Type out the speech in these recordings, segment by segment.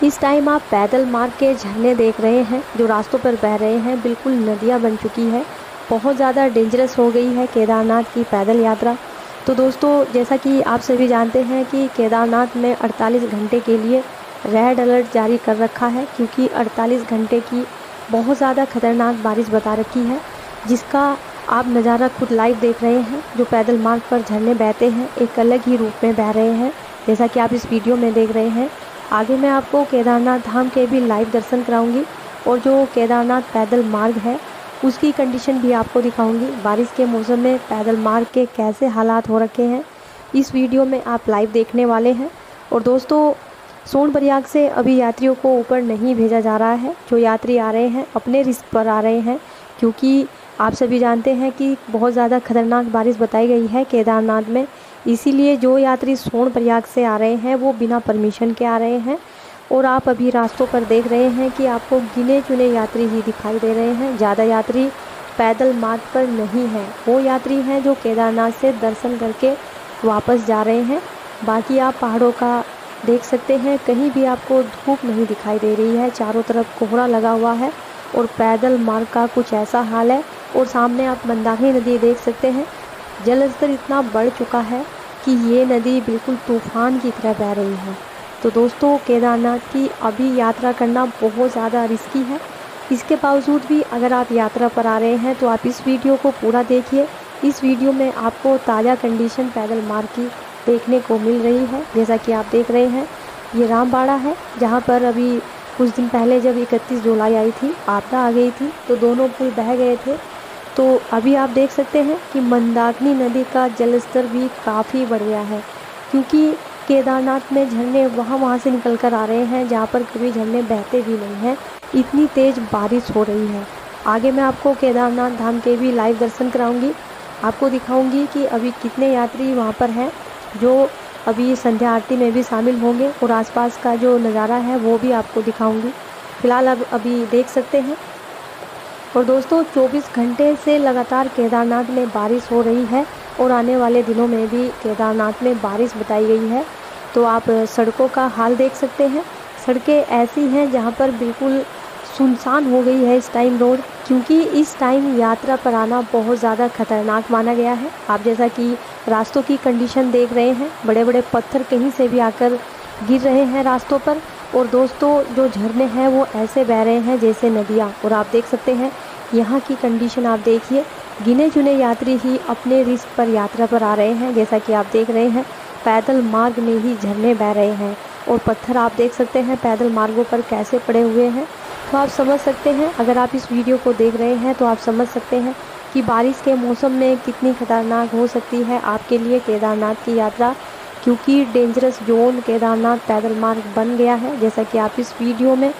इस टाइम आप पैदल मार्ग के झरने देख रहे हैं जो रास्तों पर बह रहे हैं, बिल्कुल नदियाँ बन चुकी है। बहुत ज़्यादा डेंजरस हो गई है केदारनाथ की पैदल यात्रा। तो दोस्तों, जैसा कि आप सभी जानते हैं कि केदारनाथ में 48 घंटे के लिए रेड अलर्ट जारी कर रखा है, क्योंकि 48 घंटे की बहुत ज़्यादा खतरनाक बारिश बता रखी है, जिसका आप नज़ारा खुद लाइव देख रहे हैं। जो पैदल मार्ग पर झरने बहते हैं एक अलग ही रूप में बह रहे हैं, जैसा कि आप इस वीडियो में देख रहे हैं। आगे मैं आपको केदारनाथ धाम के भी लाइव दर्शन कराऊंगी और जो केदारनाथ पैदल मार्ग है उसकी कंडीशन भी आपको दिखाऊंगी। बारिश के मौसम में पैदल मार्ग के कैसे हालात हो रखे हैं इस वीडियो में आप लाइव देखने वाले हैं। और दोस्तों, सोनप्रयाग से अभी यात्रियों को ऊपर नहीं भेजा जा रहा है। जो यात्री आ रहे हैं अपने रिस्क पर आ रहे हैं, क्योंकि आप सभी जानते हैं कि बहुत ज़्यादा खतरनाक बारिश बताई गई है केदारनाथ में। इसीलिए जो यात्री सोनप्रयाग से आ रहे हैं वो बिना परमिशन के आ रहे हैं। और आप अभी रास्तों पर देख रहे हैं कि आपको गिने चुने यात्री ही दिखाई दे रहे हैं। ज़्यादा यात्री पैदल मार्ग पर नहीं हैं, वो यात्री हैं जो केदारनाथ से दर्शन करके वापस जा रहे हैं। बाकी आप पहाड़ों का देख सकते हैं, कहीं भी आपको धूप नहीं दिखाई दे रही है, चारों तरफ कोहरा लगा हुआ है और पैदल मार्ग का कुछ ऐसा हाल है। और सामने आप मंदाकिनी नदी देख सकते हैं, जल स्तर इतना बढ़ चुका है कि ये नदी बिल्कुल तूफान की तरह बह रही है। तो दोस्तों, केदारनाथ की अभी यात्रा करना बहुत ज़्यादा रिस्की है। इसके बावजूद भी अगर आप यात्रा पर आ रहे हैं तो आप इस वीडियो को पूरा देखिए। इस वीडियो में आपको ताज़ा कंडीशन पैदल मार्ग की देखने को मिल रही है। जैसा कि आप देख रहे हैं, ये रामबाड़ा है, जहाँ पर अभी कुछ दिन पहले जब 31 जुलाई आई थी, आपदा आ गई थी, तो दोनों पुल बह गए थे। तो अभी आप देख सकते हैं कि मंदाकिनी नदी का जलस्तर भी काफ़ी बढ़ गया है, क्योंकि केदारनाथ में झरने वहाँ से निकल कर आ रहे हैं जहाँ पर कभी झरने बहते भी नहीं हैं। इतनी तेज़ बारिश हो रही है। आगे मैं आपको केदारनाथ धाम के भी लाइव दर्शन कराऊंगी, आपको दिखाऊंगी कि अभी कितने यात्री वहाँ पर हैं जो अभी संध्या आरती में भी शामिल होंगे, और आसपास का जो नज़ारा है वो भी आपको दिखाऊंगी। फ़िलहाल अब अभी देख सकते हैं। और दोस्तों, 24 घंटे से लगातार केदारनाथ में बारिश हो रही है और आने वाले दिनों में भी केदारनाथ में बारिश बताई गई है। तो आप सड़कों का हाल देख सकते हैं, सड़कें ऐसी हैं जहां पर बिल्कुल सुनसान हो गई है इस टाइम रोड, क्योंकि इस टाइम यात्रा पर आना बहुत ज़्यादा खतरनाक माना गया है। आप जैसा कि रास्तों की कंडीशन देख रहे हैं, बड़े बड़े पत्थर कहीं से भी आकर गिर रहे हैं रास्तों पर। और दोस्तों, जो झरने हैं वो ऐसे बह रहे हैं जैसे नदियाँ। और आप देख सकते हैं यहाँ की कंडीशन, आप देखिए, गिने चुने यात्री ही अपने रिस्क पर यात्रा पर आ रहे हैं। जैसा कि आप देख रहे हैं, पैदल मार्ग में ही झरने बह रहे हैं और पत्थर आप देख सकते हैं पैदल मार्गों पर कैसे पड़े हुए हैं। तो आप समझ सकते हैं, अगर आप इस वीडियो को देख रहे हैं तो आप समझ सकते हैं कि बारिश के मौसम में कितनी खतरनाक हो सकती है आपके लिए केदारनाथ की यात्रा, क्योंकि डेंजरस जोन केदारनाथ पैदल मार्ग बन गया है, जैसा कि आप इस वीडियो में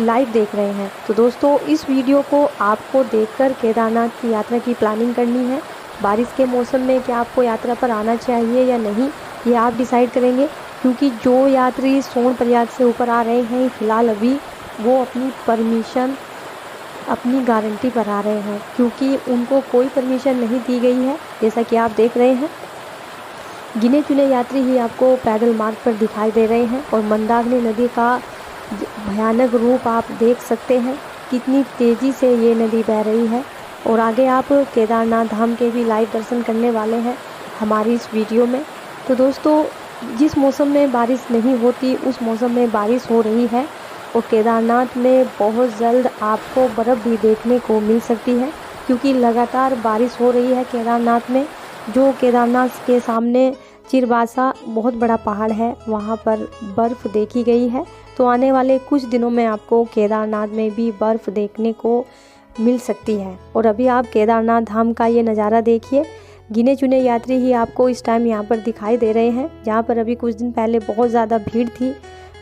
लाइव देख रहे हैं। तो दोस्तों, इस वीडियो को आपको देखकर केदारनाथ की यात्रा की प्लानिंग करनी है। बारिश के मौसम में क्या आपको यात्रा पर आना चाहिए या नहीं, ये आप डिसाइड करेंगे, क्योंकि जो यात्री सोनप्रयाग से ऊपर आ रहे हैं फ़िलहाल अभी वो अपनी परमिशन, अपनी गारंटी पर आ रहे हैं, क्योंकि उनको कोई परमिशन नहीं दी गई है। जैसा कि आप देख रहे हैं, गिने चुने यात्री ही आपको पैदल मार्ग पर दिखाई दे रहे हैं। और मंदाकिनी नदी का भयानक रूप आप देख सकते हैं, कितनी तेज़ी से ये नदी बह रही है। और आगे आप केदारनाथ धाम के भी लाइव दर्शन करने वाले हैं हमारी इस वीडियो में। तो दोस्तों, जिस मौसम में बारिश नहीं होती उस मौसम में बारिश हो रही है, और केदारनाथ में बहुत जल्द आपको बर्फ़ भी देखने को मिल सकती है, क्योंकि लगातार बारिश हो रही है केदारनाथ में। जो केदारनाथ के सामने चिरबासा बहुत बड़ा पहाड़ है, वहाँ पर बर्फ़ देखी गई है। तो आने वाले कुछ दिनों में आपको केदारनाथ में भी बर्फ़ देखने को मिल सकती है। और अभी आप केदारनाथ धाम का ये नज़ारा देखिए, गिने चुने यात्री ही आपको इस टाइम यहाँ पर दिखाई दे रहे हैं, जहाँ पर अभी कुछ दिन पहले बहुत ज़्यादा भीड़ थी।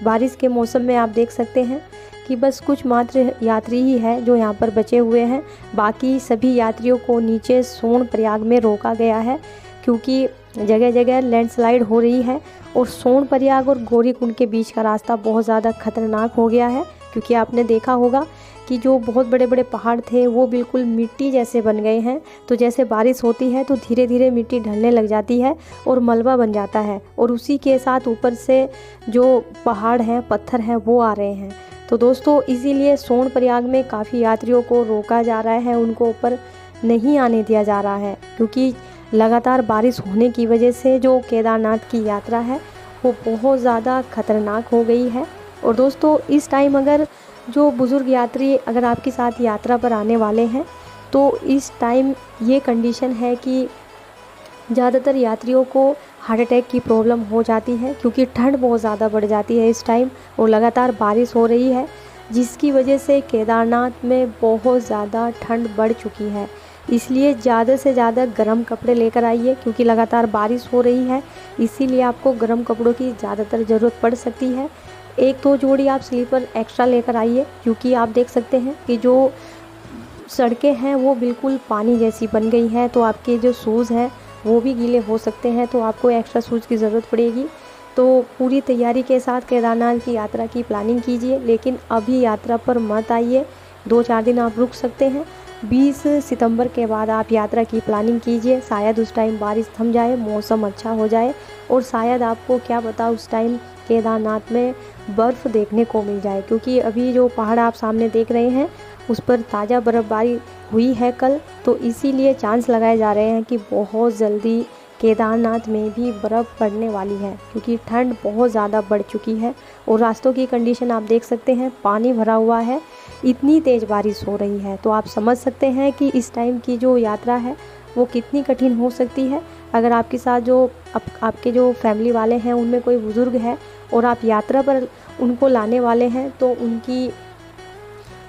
बारिश के मौसम में आप देख सकते हैं कि बस कुछ मात्र यात्री ही है जो यहाँ पर बचे हुए हैं। बाकी सभी यात्रियों को नीचे सोनप्रयाग में रोका गया है, क्योंकि जगह जगह लैंडस्लाइड हो रही है और सोनप्रयाग और गौरीकुंड के बीच का रास्ता बहुत ज़्यादा खतरनाक हो गया है। क्योंकि आपने देखा होगा कि जो बहुत बड़े बड़े पहाड़ थे वो बिल्कुल मिट्टी जैसे बन गए हैं। तो जैसे बारिश होती है तो धीरे धीरे मिट्टी ढलने लग जाती है और मलबा बन जाता है, और उसी के साथ ऊपर से जो पहाड़ हैं, पत्थर हैं, वो आ रहे हैं। तो दोस्तों इसीलिए सोनप्रयाग में काफ़ी यात्रियों को रोका जा रहा है, उनको ऊपर नहीं आने दिया जा रहा है, क्योंकि लगातार बारिश होने की वजह से जो केदारनाथ की यात्रा है वो बहुत ज़्यादा खतरनाक हो गई है। और दोस्तों इस टाइम अगर जो बुज़ुर्ग यात्री अगर आपके साथ यात्रा पर आने वाले हैं तो इस टाइम ये कंडीशन है कि ज़्यादातर यात्रियों को हार्ट अटैक की प्रॉब्लम हो जाती है, क्योंकि ठंड बहुत ज़्यादा बढ़ जाती है इस टाइम और लगातार बारिश हो रही है, जिसकी वजह से केदारनाथ में बहुत ज़्यादा ठंड बढ़ चुकी है। इसलिए ज़्यादा से ज़्यादा गर्म कपड़े लेकर आइए, क्योंकि लगातार बारिश हो रही है, इसीलिए आपको गर्म कपड़ों की ज़्यादातर ज़रूरत पड़ सकती है। एक दो जोड़ी आप स्लीपर एक्स्ट्रा लेकर आइए, क्योंकि आप देख सकते हैं कि जो सड़कें हैं वो बिल्कुल पानी जैसी बन गई हैं, तो आपके जो शूज़ हैं वो भी गीले हो सकते हैं, तो आपको एक्स्ट्रा शूज़ की ज़रूरत पड़ेगी। तो पूरी तैयारी के साथ केदारनाथ की यात्रा की प्लानिंग कीजिए, लेकिन अभी यात्रा पर मत आइए, 2-4 दिन आप रुक सकते हैं। 20 सितंबर के बाद आप यात्रा की प्लानिंग कीजिए, शायद उस टाइम बारिश थम जाए, मौसम अच्छा हो जाए, और शायद आपको क्या पता उस टाइम केदारनाथ में बर्फ़ देखने को मिल जाए, क्योंकि अभी जो पहाड़ आप सामने देख रहे हैं उस पर ताज़ा बर्फ़बारी हुई है कल, तो इसीलिए चांस लगाए जा रहे हैं कि बहुत जल्दी केदारनाथ में भी बर्फ़ पड़ने वाली है, क्योंकि ठंड बहुत ज़्यादा बढ़ चुकी है। और रास्तों की कंडीशन आप देख सकते हैं, पानी भरा हुआ है, इतनी तेज़ बारिश हो रही है, तो आप समझ सकते हैं कि इस टाइम की जो यात्रा है वो कितनी कठिन हो सकती है। अगर आपके साथ जो आपके जो फैमिली वाले हैं उनमें कोई बुज़ुर्ग है और आप यात्रा पर उनको लाने वाले हैं, तो उनकी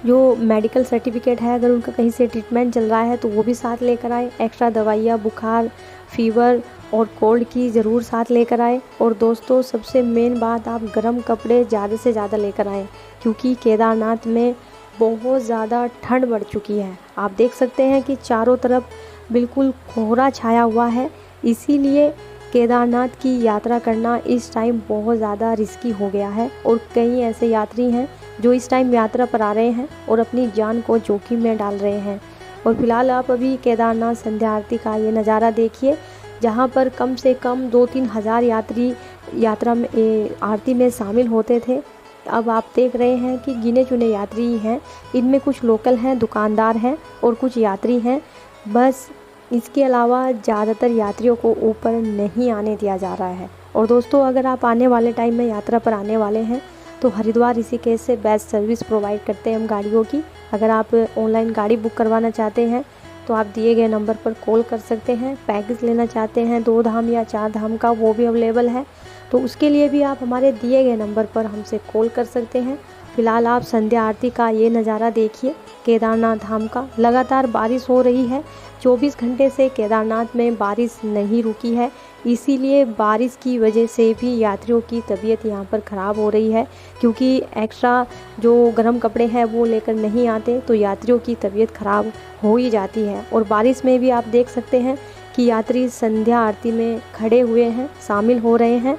जो मेडिकल सर्टिफिकेट है, अगर उनका कहीं से ट्रीटमेंट चल रहा है तो वो भी साथ लेकर आए। एक्स्ट्रा दवाइयाँ बुखार, फीवर और कोल्ड की ज़रूर साथ लेकर आए। और दोस्तों सबसे मेन बात, आप गर्म कपड़े ज़्यादा से ज़्यादा लेकर आएँ, क्योंकि केदारनाथ में बहुत ज़्यादा ठंड बढ़ चुकी है। आप देख सकते हैं कि चारों तरफ बिल्कुल कोहरा छाया हुआ है, इसीलिए केदारनाथ की यात्रा करना इस टाइम बहुत ज़्यादा रिस्की हो गया है। और कई ऐसे यात्री हैं जो इस टाइम यात्रा पर आ रहे हैं और अपनी जान को जोखिम में डाल रहे हैं। और फिलहाल आप अभी केदारनाथ संध्या आरती का ये नज़ारा देखिए, जहाँ पर कम से कम 2-3 हज़ार यात्री यात्रा में आरती में शामिल होते थे। अब आप देख रहे हैं कि गिने चुने यात्री ही हैं, इनमें कुछ लोकल हैं, दुकानदार हैं और कुछ यात्री हैं, बस इसके अलावा ज़्यादातर यात्रियों को ऊपर नहीं आने दिया जा रहा है। और दोस्तों अगर आप आने वाले टाइम में यात्रा पर आने वाले हैं तो हरिद्वार ऋषिकेश से बेस्ट सर्विस प्रोवाइड करते हैं हम गाड़ियों की। अगर आप ऑनलाइन गाड़ी बुक करवाना चाहते हैं तो आप दिए गए नंबर पर कॉल कर सकते हैं। पैकेज लेना चाहते हैं 2 धाम या 4 धाम का, वो भी अवेलेबल है, तो उसके लिए भी आप हमारे दिए गए नंबर पर हमसे कॉल कर सकते हैं। फ़िलहाल आप संध्या आरती का ये नज़ारा देखिए केदारनाथ धाम का। लगातार बारिश हो रही है, 24 घंटे से केदारनाथ में बारिश नहीं रुकी है, इसीलिए बारिश की वजह से भी यात्रियों की तबीयत यहाँ पर ख़राब हो रही है, क्योंकि एक्स्ट्रा जो गर्म कपड़े हैं वो लेकर नहीं आते तो यात्रियों की तबीयत ख़राब हो ही जाती है। और बारिश में भी आप देख सकते हैं कि यात्री संध्या आरती में खड़े हुए हैं, शामिल हो रहे हैं,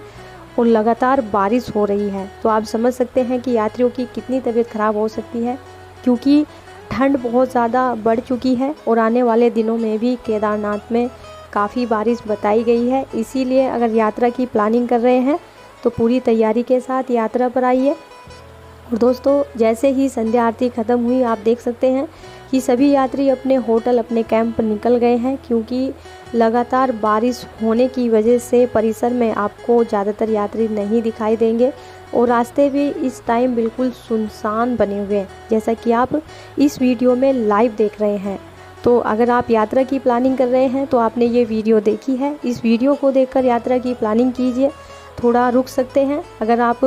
और लगातार बारिश हो रही है, तो आप समझ सकते हैं कि यात्रियों की कितनी तबीयत ख़राब हो सकती है, क्योंकि ठंड बहुत ज़्यादा बढ़ चुकी है और आने वाले दिनों में भी केदारनाथ में काफ़ी बारिश बताई गई है। इसीलिए अगर यात्रा की प्लानिंग कर रहे हैं तो पूरी तैयारी के साथ यात्रा पर आइए। और दोस्तों जैसे ही संध्या आरती ख़त्म हुई, आप देख सकते हैं कि सभी यात्री अपने होटल, अपने कैंप पर निकल गए हैं, क्योंकि लगातार बारिश होने की वजह से परिसर में आपको ज़्यादातर यात्री नहीं दिखाई देंगे और रास्ते भी इस टाइम बिल्कुल सुनसान बने हुए हैं, जैसा कि आप इस वीडियो में लाइव देख रहे हैं। तो अगर आप यात्रा की प्लानिंग कर रहे हैं तो आपने ये वीडियो देखी है, इस वीडियो को देखकर यात्रा की प्लानिंग कीजिए। थोड़ा रुक सकते हैं, अगर आप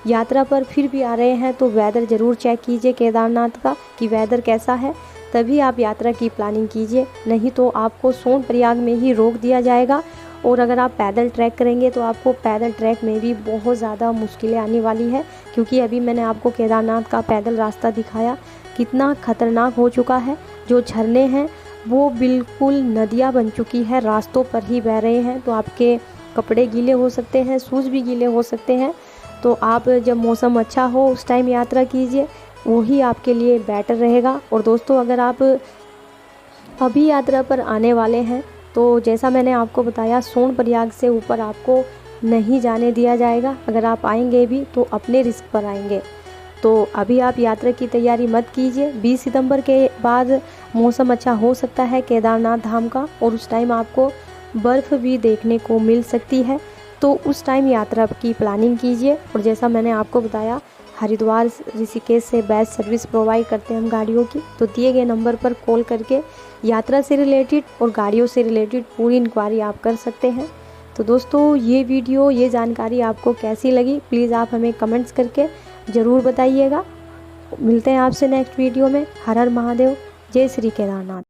यात्रा पर फिर भी आ रहे हैं तो वेदर ज़रूर चेक कीजिए केदारनाथ का कि वेदर कैसा है, तभी आप यात्रा की प्लानिंग कीजिए, नहीं तो आपको सोनप्रयाग में ही रोक दिया जाएगा। और अगर आप पैदल ट्रैक करेंगे तो आपको पैदल ट्रैक में भी बहुत ज़्यादा मुश्किलें आने वाली है, क्योंकि अभी मैंने आपको केदारनाथ का पैदल रास्ता दिखाया, कितना खतरनाक हो चुका है। जो झरने हैं वो बिल्कुल नदियाँ बन चुकी है, रास्तों पर ही बह रहे हैं, तो आपके कपड़े गीले हो सकते हैं, शूज़ भी गीले हो सकते हैं। तो आप जब मौसम अच्छा हो उस टाइम यात्रा कीजिए, वही आपके लिए बेटर रहेगा। और दोस्तों अगर आप अभी यात्रा पर आने वाले हैं तो जैसा मैंने आपको बताया, सोनप्रयाग से ऊपर आपको नहीं जाने दिया जाएगा। अगर आप आएंगे भी तो अपने रिस्क पर आएंगे। तो अभी आप यात्रा की तैयारी मत कीजिए। 20 सितंबर के बाद मौसम अच्छा हो सकता है केदारनाथ धाम का, और उस टाइम आपको बर्फ़ भी देखने को मिल सकती है। तो उस टाइम यात्रा की प्लानिंग कीजिए। और जैसा मैंने आपको बताया, हरिद्वार ऋषिकेश से बेस्ट सर्विस प्रोवाइड करते हैं हम गाड़ियों की। तो दिए गए नंबर पर कॉल करके यात्रा से रिलेटेड और गाड़ियों से रिलेटेड पूरी इंक्वायरी आप कर सकते हैं। तो दोस्तों ये वीडियो, ये जानकारी आपको कैसी लगी, प्लीज़ आप हमें कमेंट्स करके ज़रूर बताइएगा। मिलते हैं आपसे नेक्स्ट वीडियो में। हर हर महादेव, जय श्री केदारनाथ।